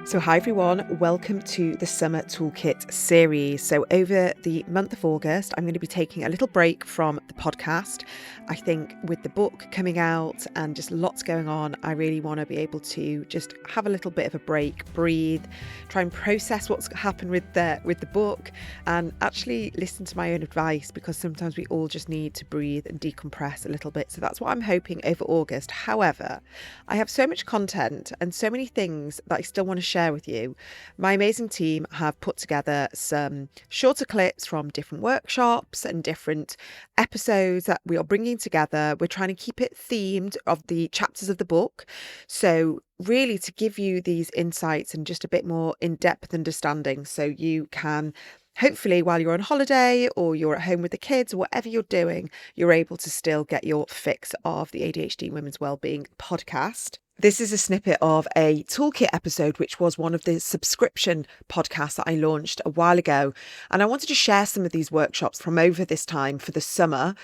So hi everyone, welcome to the Summer Toolkit Series. So over the month of August, I'm going to be taking a little break from the podcast. I think with the book coming out and just lots going on, I really want to be able to just have a little bit of a break, breathe, try and process what's happened with the book and actually listen to my own advice, because sometimes we all just need to breathe and decompress a little bit. So that's what I'm hoping over August. However, I have so much content and so many things that I still want to share with you. My amazing team have put together some shorter clips from different workshops and different episodes that we are bringing together. We're trying to keep it themed of the chapters of the book. So really to give you these insights and just a bit more in-depth understanding, so you can hopefully, while you're on holiday or you're at home with the kids or whatever you're doing, you're able to still get your fix of the ADHD Women's Wellbeing podcast. This is a snippet of a Toolkit episode, which was one of the subscription podcasts that I launched a while ago. And I wanted to share some of these workshops from over this time for the summer.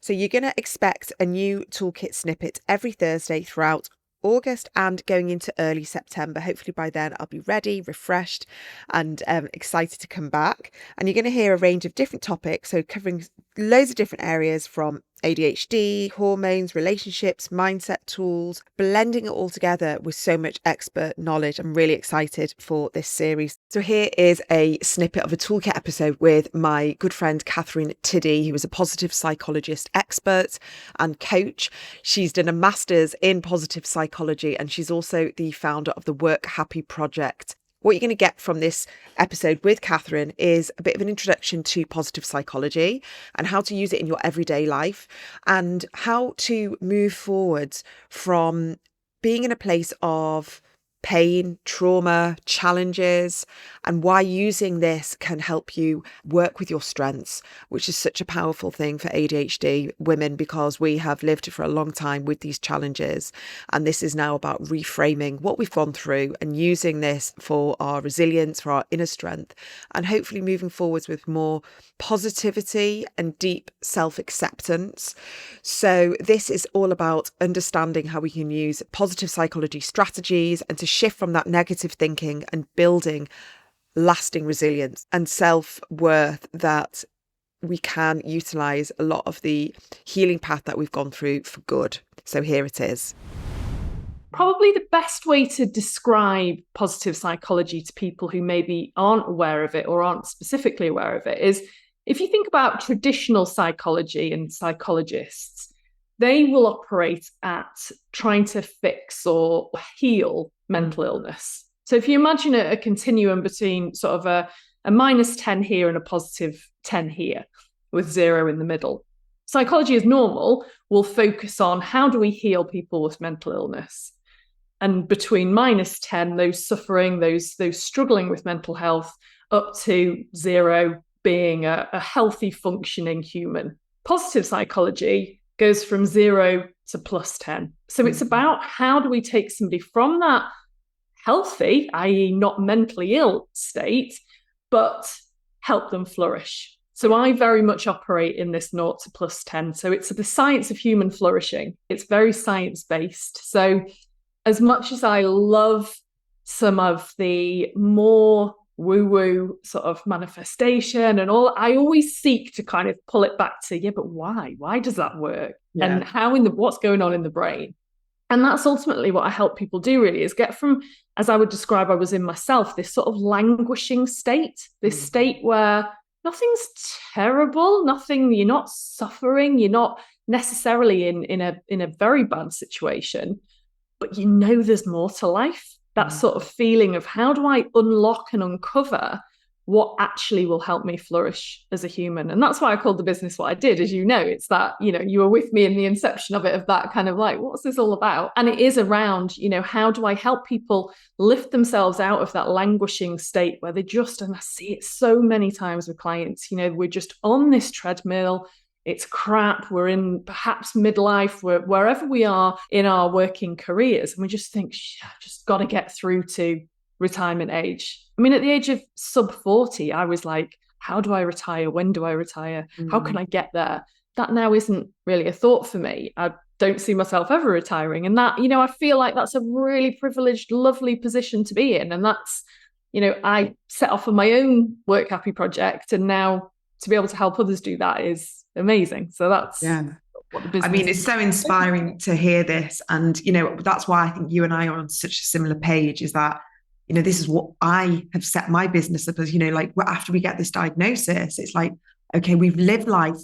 So you're going to expect a new Toolkit snippet every Thursday throughout August and going into early September. Hopefully by then I'll be ready, refreshed and excited to come back. And you're going to hear a range of different topics, so covering loads of different areas from ADHD, hormones, relationships, mindset tools, blending it all together with so much expert knowledge. I'm really excited for this series. So here is a snippet of a Toolkit episode with my good friend Catherine Tiddy, who is a positive psychologist expert and coach. She's done a master's in positive psychology and she's also the founder of the Work Happy Project. What you're going to get from this episode with Catherine is a bit of an introduction to positive psychology and how to use it in your everyday life and how to move forwards from being in a place of pain, trauma, challenges, and why using this can help you work with your strengths, which is such a powerful thing for ADHD women, because we have lived for a long time with these challenges. And this is now about reframing what we've gone through and using this for our resilience, for our inner strength, and hopefully moving forwards with more positivity and deep self-acceptance. So this is all about understanding how we can use positive psychology strategies and to shift from that negative thinking and building lasting resilience and self-worth, that we can utilize a lot of the healing path that we've gone through for good. So here it is. Probably the best way to describe positive psychology to people who maybe aren't aware of it or aren't specifically aware of it is, if you think about traditional psychology and psychologists, they will operate at trying to fix or heal mental illness. So if you imagine a continuum between sort of a minus 10 here and a positive 10 here with 0 in the middle, psychology as normal will focus on how do we heal people with mental illness. And between minus 10, those suffering, those struggling with mental health, up to 0 being a healthy, functioning human. Positive psychology goes from 0 to plus 10. So it's about how do we take somebody from that healthy, i.e. not mentally ill state, but help them flourish. So I very much operate in this 0 to plus 10. So it's the science of human flourishing. It's very science-based. So as much as I love some of the more woo-woo sort of manifestation and all, I always seek to kind of pull it back to, yeah, but why? Why does that work? Yeah. And how what's going on in the brain? And that's ultimately what I help people do, really, is get from, as I would describe I was in myself, this sort of languishing state, this state where nothing's terrible, you're not suffering, you're not necessarily in a very bad situation, but you know there's more to life. That sort of feeling of how do I unlock and uncover what actually will help me flourish as a human. And that's why I called the business what I did. As you know, it's that, you were with me in the inception of it, of that kind of like, what's this all about? And it is around, how do I help people lift themselves out of that languishing state where they just, and I see it so many times with clients, we're just on this treadmill. It's crap. We're in perhaps midlife, wherever we are in our working careers. And we just think, just got to get through to retirement age. I mean, at the age of sub 40, I was like, how do I retire? When do I retire? How can I get there? That now isn't really a thought for me. I don't see myself ever retiring. And that, I feel like that's a really privileged, lovely position to be in. And that's, I set off on my own Work Happy project, and now to be able to help others do that is amazing. So that's what the business it's so inspiring to hear this. And, that's why I think you and I are on such a similar page, is that, this is what I have set my business up as, like after we get this diagnosis, it's like, okay, we've lived life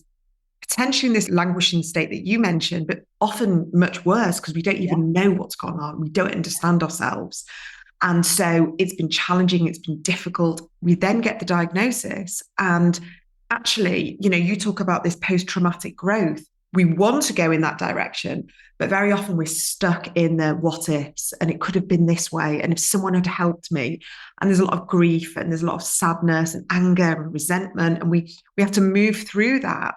potentially in this languishing state that you mentioned, but often much worse because we don't even know what's gone on. We don't understand ourselves. And so it's been challenging, it's been difficult. We then get the diagnosis, and actually, you talk about this post-traumatic growth. We want to go in that direction, but very often we're stuck in the what ifs, and it could have been this way. And if someone had helped me, and there's a lot of grief and there's a lot of sadness and anger and resentment, and we have to move through that.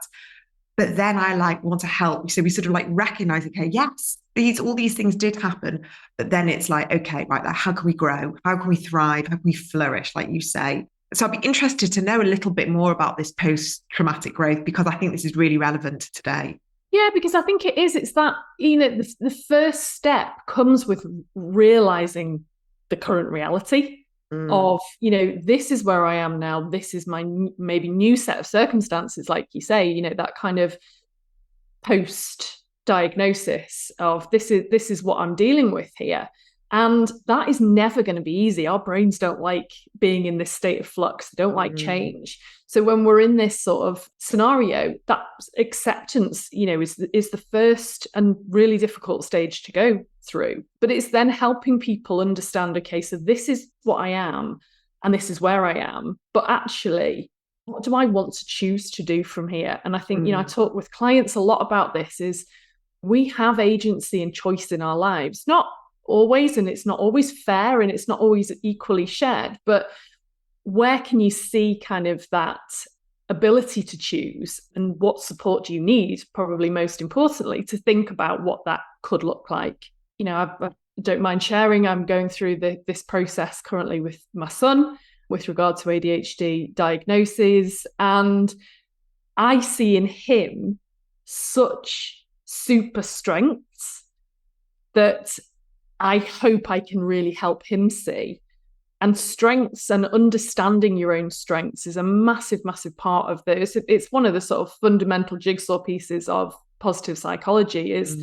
But then I want to help. So we sort of recognize, okay, yes, all these things did happen. But then it's like, okay, right, how can we grow? How can we thrive? How can we flourish, like you say? So I'd be interested to know a little bit more about this post-traumatic growth, because I think this is really relevant today. Yeah, because I think it is. It's that, the first step comes with realizing the current reality of, this is where I am now. This is my maybe new set of circumstances, like you say, that kind of post-diagnosis of this is what I'm dealing with here. And that is never going to be easy. Our brains don't like being in this state of flux. They don't like change. So when we're in this sort of scenario, that acceptance, is the first and really difficult stage to go through. But it's then helping people understand, okay, so this is what I am and this is where I am. But actually, what do I want to choose to do from here? And I think, I talk with clients a lot about this, is we have agency and choice in our lives. Not always, and it's not always fair, and it's not always equally shared, but where can you see kind of that ability to choose, and what support do you need, probably most importantly, to think about what that could look like? I don't mind sharing, I'm going through this process currently with my son with regard to ADHD diagnosis, and I see in him such super strengths that I hope I can really help him see. And strengths and understanding your own strengths is a massive, massive part of this. It's one of the sort of fundamental jigsaw pieces of positive psychology, is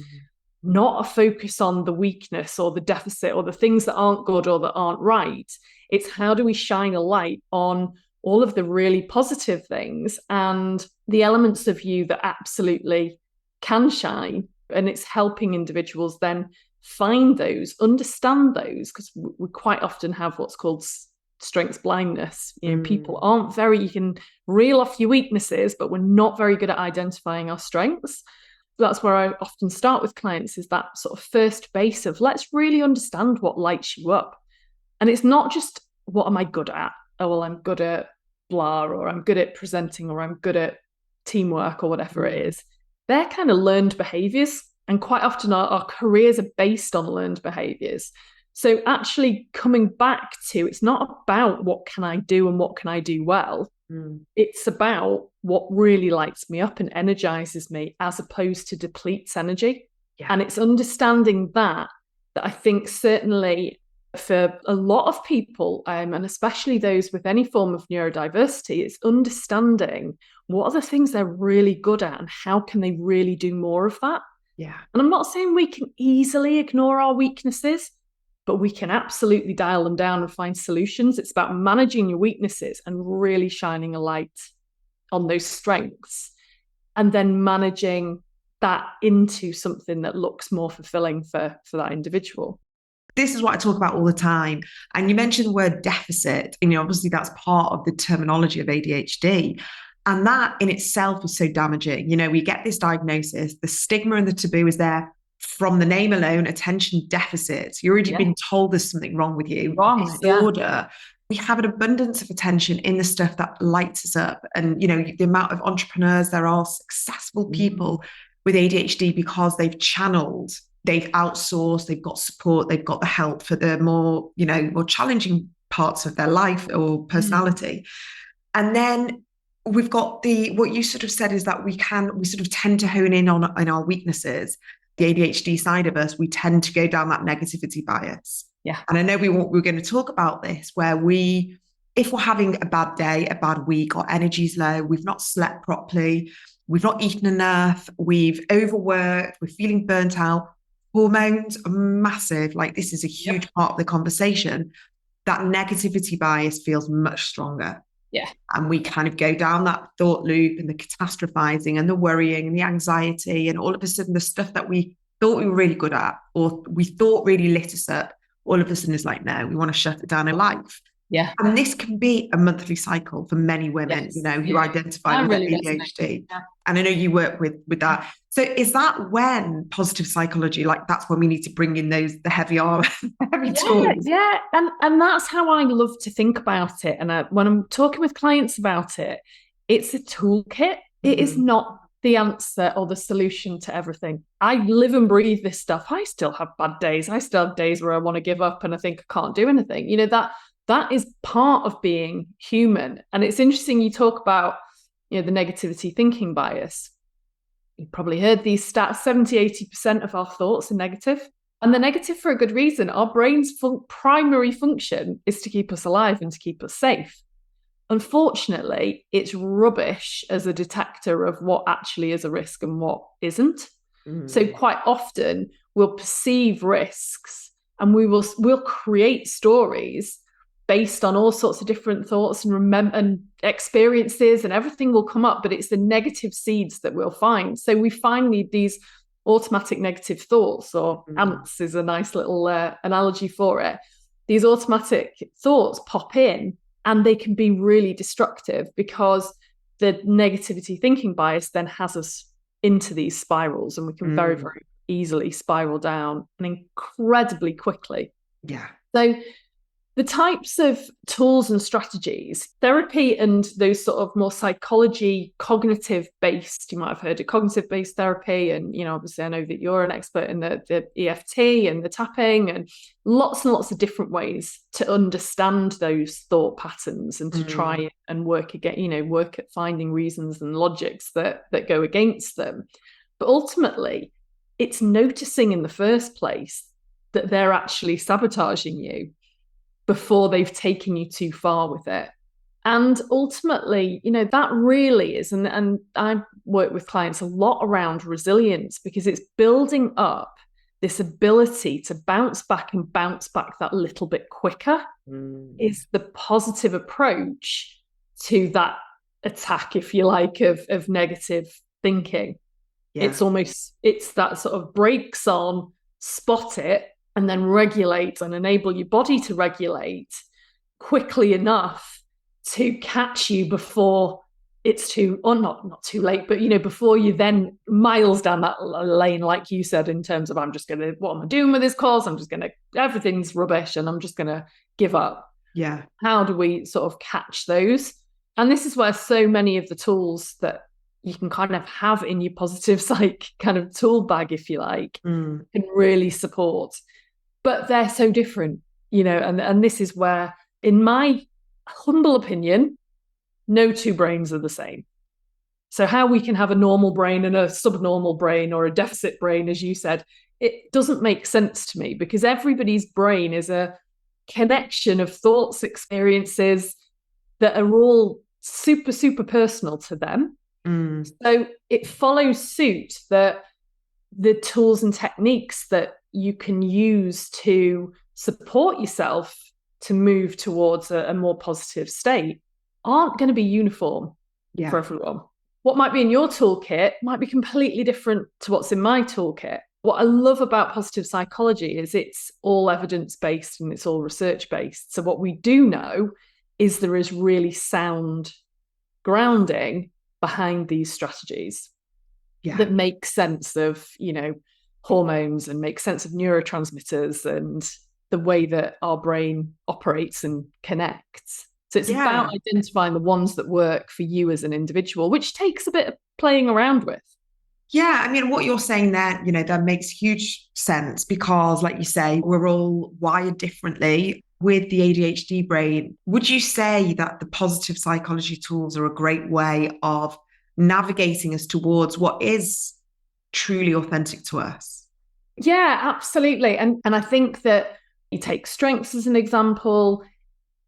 not a focus on the weakness or the deficit or the things that aren't good or that aren't right. It's how do we shine a light on all of the really positive things and the elements of you that absolutely can shine. And it's helping individuals then find those, understand those, because we quite often have what's called strengths blindness. People aren't you can reel off your weaknesses, but we're not very good at identifying our strengths. That's where I often start with clients, is that sort of first base of let's really understand what lights you up. And it's not just what am I good at? Oh, well, I'm good at blah, or I'm good at presenting, or I'm good at teamwork, or whatever it is. They're kind of learned behaviors. And quite often our careers are based on learned behaviors. So actually coming back to, it's not about what can I do and what can I do well. It's about what really lights me up and energizes me, as opposed to depletes energy. And it's understanding that I think certainly for a lot of people, and especially those with any form of neurodiversity, it's understanding what are the things they're really good at and how can they really do more of that. Yeah. And I'm not saying we can easily ignore our weaknesses, but we can absolutely dial them down and find solutions. It's about managing your weaknesses and really shining a light on those strengths, and then managing that into something that looks more fulfilling for that individual. This is what I talk about all the time. And you mentioned the word deficit, and obviously that's part of the terminology of ADHD. And that in itself is so damaging. We get this diagnosis, the stigma and the taboo is there from the name alone, attention deficit. You're already been told there's something wrong with you. Disorder. We have an abundance of attention in the stuff that lights us up. And, the amount of entrepreneurs there are, successful people with ADHD, because they've channeled, they've outsourced, they've got support, they've got the help for the more, more challenging parts of their life or personality. And then we've got what you sort of said is that we sort of tend to hone in on our weaknesses, the ADHD side of us, we tend to go down that negativity bias. Yeah. And I know we're going to talk about this, where if we're having a bad day, a bad week, our energy's low, we've not slept properly, we've not eaten enough, we've overworked, we're feeling burnt out, hormones are massive. Like, this is a huge part of the conversation. That negativity bias feels much stronger. Yeah. And we kind of go down that thought loop and the catastrophizing and the worrying and the anxiety. And all of a sudden, the stuff that we thought we were really good at, or we thought really lit us up, all of a sudden is like, no, we want to shut it down in life. Yeah. And this can be a monthly cycle for many women, who identify with ADHD. Yeah. And I know you work with that. So is that when positive psychology, like, that's when we need to bring in the heavy tools? Yeah. And that's how I love to think about it. And when I'm talking with clients about it, it's a toolkit. It is not the answer or the solution to everything. I live and breathe this stuff. I still have bad days. I still have days where I want to give up and I think I can't do anything. That is part of being human. And it's interesting you talk about, the negativity thinking bias. You probably heard these stats, 70-80% of our thoughts are negative. And they're negative for a good reason. Our brain's primary function is to keep us alive and to keep us safe. Unfortunately, it's rubbish as a detector of what actually is a risk and what isn't. So quite often we'll perceive risks and we'll create stories based on all sorts of different thoughts and experiences, and everything will come up, but it's the negative seeds that we'll find. So we find these automatic negative thoughts, or ants is a nice little analogy for it. These automatic thoughts pop in and they can be really destructive, because the negativity thinking bias then has us into these spirals, and we can very, very easily spiral down and incredibly quickly. Yeah. So the types of tools and strategies, therapy and those sort of more psychology, cognitive-based, you might have heard of cognitive-based therapy. And, obviously I know that you're an expert in the EFT and the tapping, and lots of different ways to understand those thought patterns and to try and work at finding reasons and logics that go against them. But ultimately, it's noticing in the first place that they're actually sabotaging you before they've taken you too far with it. And ultimately, that really is, and I work with clients a lot around resilience, because it's building up this ability to bounce back that little bit quicker is the positive approach to that attack, if you like, of negative thinking. Yeah. It's that sort of brakes on, spot it, and then regulate and enable your body to regulate quickly enough to catch you before it's not too late, but, before you then miles down that lane, like you said, in terms of, what am I doing with this course? Everything's rubbish and I'm just going to give up. Yeah. How do we sort of catch those? And this is where so many of the tools that you can kind of have in your positive psych kind of tool bag, if you like, can really support. But they're so different, and this is where, in my humble opinion, no two brains are the same. So how we can have a normal brain and a subnormal brain, or a deficit brain, as you said, it doesn't make sense to me, because everybody's brain is a connection of thoughts, experiences that are all super, super personal to them. So it follows suit that the tools and techniques that you can use to support yourself to move towards a more positive state aren't going to be uniform for everyone. What might be in your toolkit might be completely different to what's in my toolkit. What I love about positive psychology is it's all evidence-based and it's all research-based. So what we do know is there is really sound grounding behind these strategies that make sense of, hormones, and make sense of neurotransmitters and the way that our brain operates and connects. So it's about identifying the ones that work for you as an individual, which takes a bit of playing around with. Yeah, I mean, what you're saying there, that makes huge sense, because, like you say, we're all wired differently with the ADHD brain. Would you say that the positive psychology tools are a great way of navigating us towards what is truly authentic to us? Yeah, absolutely. And I think that you take strengths as an example.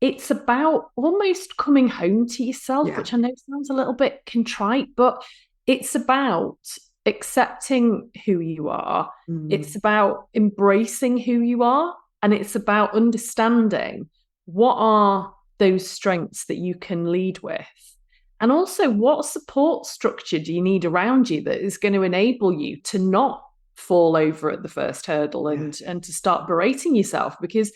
It's about almost coming home to yourself, which I know sounds a little bit contrite, but it's about accepting who you are. It's about embracing who you are. And it's about understanding what are those strengths that you can lead with. And also, what support structure do you need around you that is going to enable you to not fall over at the first hurdle and to start berating yourself? Because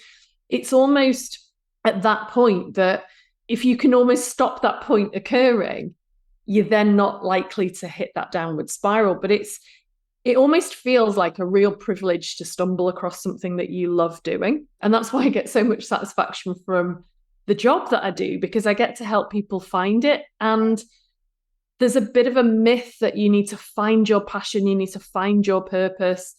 it's almost at that point that if you can almost stop that point occurring, you're then not likely to hit that downward spiral. But it almost feels like a real privilege to stumble across something that you love doing. And that's why I get so much satisfaction from the job that I do, because I get to help people find it. And there's a bit of a myth that you need to find your passion, you need to find your purpose.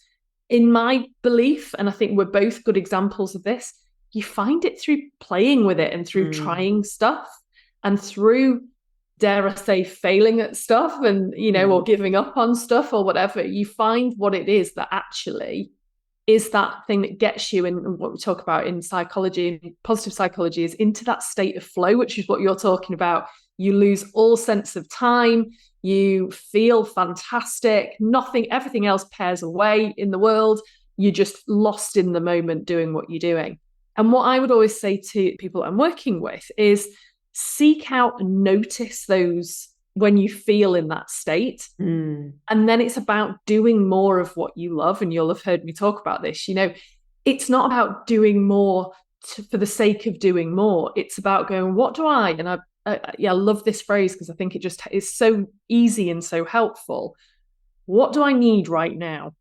In my belief, and I think we're both good examples of this, you find it through playing with it and through trying stuff and through, dare I say, failing at stuff and, or giving up on stuff or whatever. You find what it is that actually is that thing that gets you, and what we talk about in psychology and positive psychology is into that state of flow, which is what you're talking about. You lose all sense of time. You feel fantastic. Everything else pairs away in the world. You're just lost in the moment doing what you're doing. And what I would always say to people I'm working with is seek out and notice those when you feel in that state. And then it's about doing more of what you love. And you'll have heard me talk about this. It's not about doing more for the sake of doing more. It's about going, what do I? And I love this phrase because I think it just is so easy and so helpful. What do I need right now?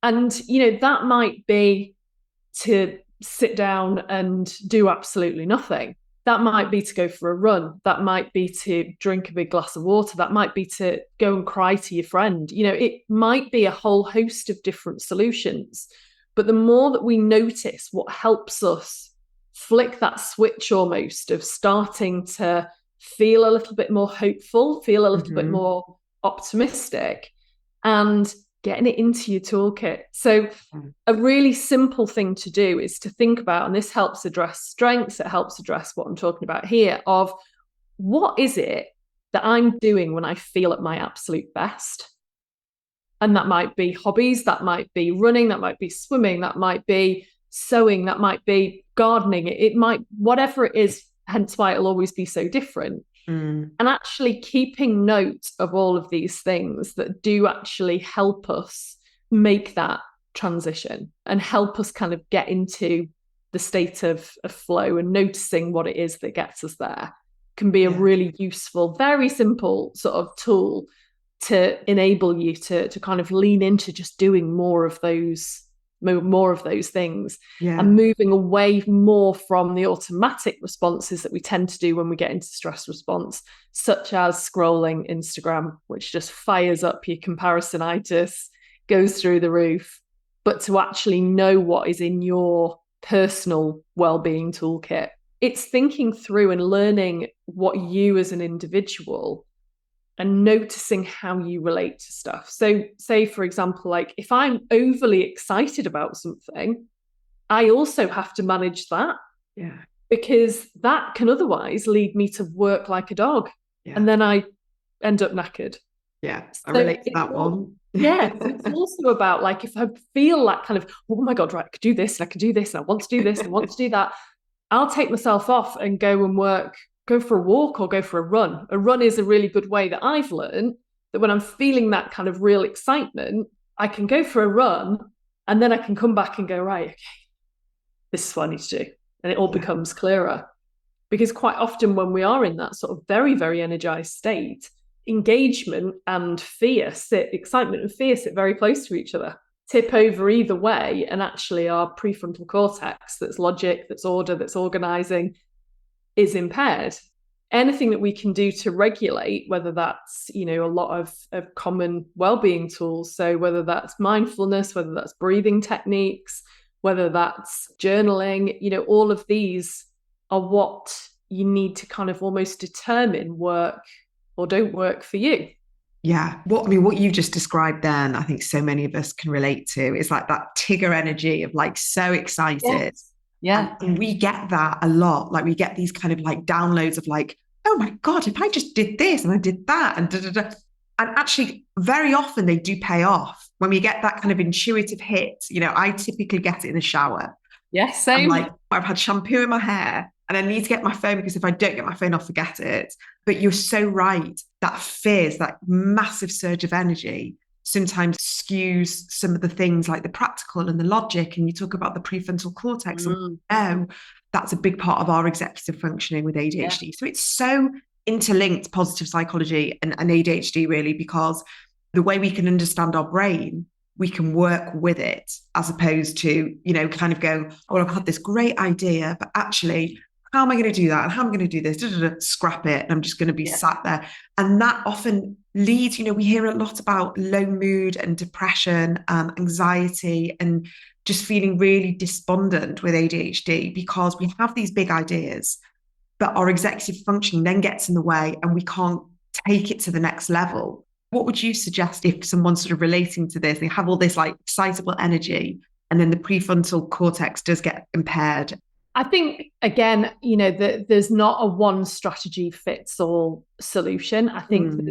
And, that might be to sit down and do absolutely nothing. That might be to go for a run. That might be to drink a big glass of water. That might be to go and cry to your friend. It might be a whole host of different solutions. But the more that we notice what helps us flick that switch almost of starting to feel a little bit more hopeful, feel a little bit more optimistic, and getting it into your toolkit. So a really simple thing to do is to think about, and this helps address strengths, it helps address what I'm talking about here, of what is it that I'm doing when I feel at my absolute best? And that might be hobbies, that might be running, that might be swimming, that might be sewing, that might be gardening. It might, whatever it is, hence why it'll always be so different. And actually keeping note of all of these things that do actually help us make that transition and help us kind of get into the state of flow, and noticing what it is that gets us there can be a really useful, very simple sort of tool to enable you to kind of lean into just doing more of those things and moving away more from the automatic responses that we tend to do when we get into stress response, such as scrolling Instagram, which just fires up your comparisonitis, goes through the roof, but to actually know what is in your personal well-being toolkit. It's thinking through and learning what you as an individual and noticing how you relate to stuff. So say, for example, like if I'm overly excited about something, I also have to manage that. Because that can otherwise lead me to work like a dog. And then I end up knackered. I relate to that one. It's also about like, if I feel that kind of, oh my God, right, I could do this and I could do this and I want to do this and I want to do that, I'll take myself off and go and work, go for a walk or go for a run. A run is a really good way that I've learned that when I'm feeling that kind of real excitement, I can go for a run and then I can come back and go, right, okay, this is what I need to do. And it all becomes clearer. Because quite often when we are in that sort of very, very energized state, engagement and excitement and fear sit very close to each other, tip over either way. And actually our prefrontal cortex, that's logic, that's order, that's organizing, is impaired. Anything that we can do to regulate, whether that's, a lot of common well-being tools. So whether that's mindfulness, whether that's breathing techniques, whether that's journaling, all of these are what you need to kind of almost determine work or don't work for you. Yeah. What you just described then, I think so many of us can relate to is like that Tigger energy of like so excited. Yes. Yeah. And we get that a lot. Like we get these kind of like downloads of like, oh my God, if I just did this and I did that and da da da. And actually, very often they do pay off when we get that kind of intuitive hit. I typically get it in the shower. Yes, I'm same. like, I've had shampoo in my hair and I need to get my phone because if I don't get my phone, I'll forget it. But you're so right. That fizz, that massive surge of energy sometimes skews some of the things like the practical and the logic. And you talk about the prefrontal cortex. And that's a big part of our executive functioning with ADHD. Yeah. So it's so interlinked, positive psychology and ADHD, really, because the way we can understand our brain, we can work with it as opposed to, kind of go, oh, I've had this great idea, but actually, how am I going to do that? And how am I going to do this? Scrap it. And I'm just going to be sat there. And that often leads, we hear a lot about low mood and depression and anxiety and just feeling really despondent with ADHD because we have these big ideas, but our executive functioning then gets in the way and we can't take it to the next level. What would you suggest if someone's sort of relating to this? They have all this like excitable energy and then the prefrontal cortex does get impaired. I think, again, there's not a one strategy fits all solution. I think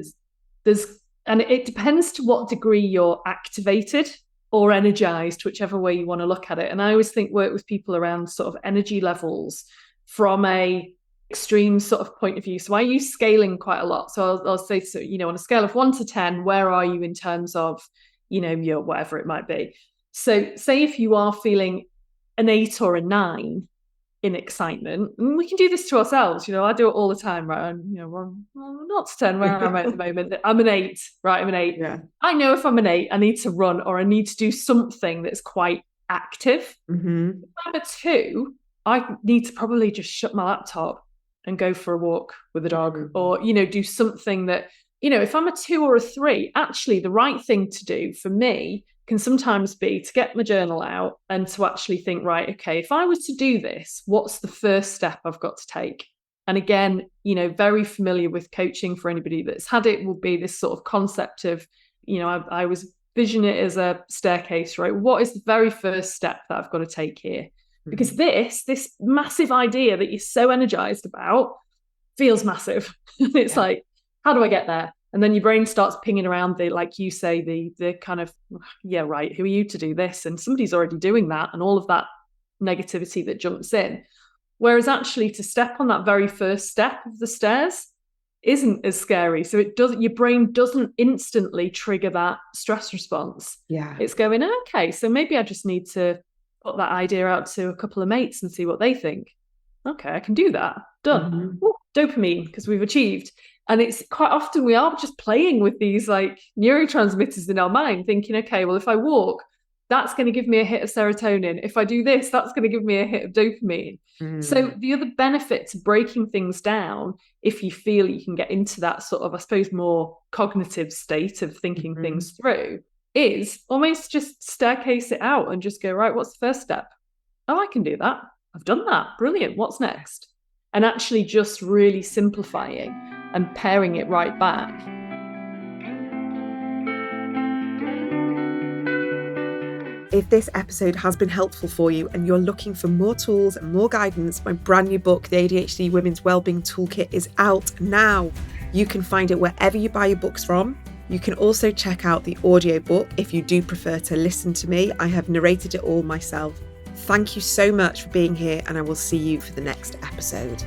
there's, and it depends to what degree you're activated or energized, whichever way you want to look at it. And I always think work with people around sort of energy levels from a extreme sort of point of view. So I use scaling quite a lot. So I'll say, so, on a scale of 1 to 10, where are you in terms of, your whatever it might be. So say if you are feeling an 8 or a 9 in excitement, and we can do this to ourselves. I do it all the time, right? And, well, not to 10 where I'm at the moment. I'm an 8, right? I'm an 8. Yeah. I know if I'm an 8, I need to run or I need to do something that's quite active. Mm-hmm. If I'm a 2, I need to probably just shut my laptop and go for a walk with the dog, or, do something that, if I'm a 2 or a 3, actually the right thing to do for me can sometimes be to get my journal out and to actually think, right, okay, if I was to do this, what's the first step I've got to take? And again, very familiar with coaching for anybody that's had it will be this sort of concept of, I was vision it as a staircase, right? What is the very first step that I've got to take here? Because this massive idea that you're so energized about feels massive. It's like, how do I get there? And then your brain starts pinging around like you say, the kind of, yeah, right, who are you to do this? And somebody's already doing that and all of that negativity that jumps in. Whereas actually to step on that very first step of the stairs isn't as scary. So your brain doesn't instantly trigger that stress response. Yeah. It's going, okay, so maybe I just need to put that idea out to a couple of mates and see what they think. Okay, I can do that. Done. Mm-hmm. Ooh, dopamine, because we've achieved. And it's quite often we are just playing with these like neurotransmitters in our mind, thinking, okay, well, if I walk, that's going to give me a hit of serotonin. If I do this, that's going to give me a hit of dopamine. So the other benefit to breaking things down, if you feel you can get into that sort of, I suppose, more cognitive state of thinking things through, is almost just staircase it out and just go, right, what's the first step? Oh, I can do that. I've done that. Brilliant. What's next? And actually just really simplifying and paring it right back. If this episode has been helpful for you and you're looking for more tools and more guidance, my brand new book, The ADHD Women's Wellbeing Toolkit, is out now. You can find it wherever you buy your books from. You can also check out the audiobook if you do prefer to listen to me. I have narrated it all myself. Thank you so much for being here, and I will see you for the next episode.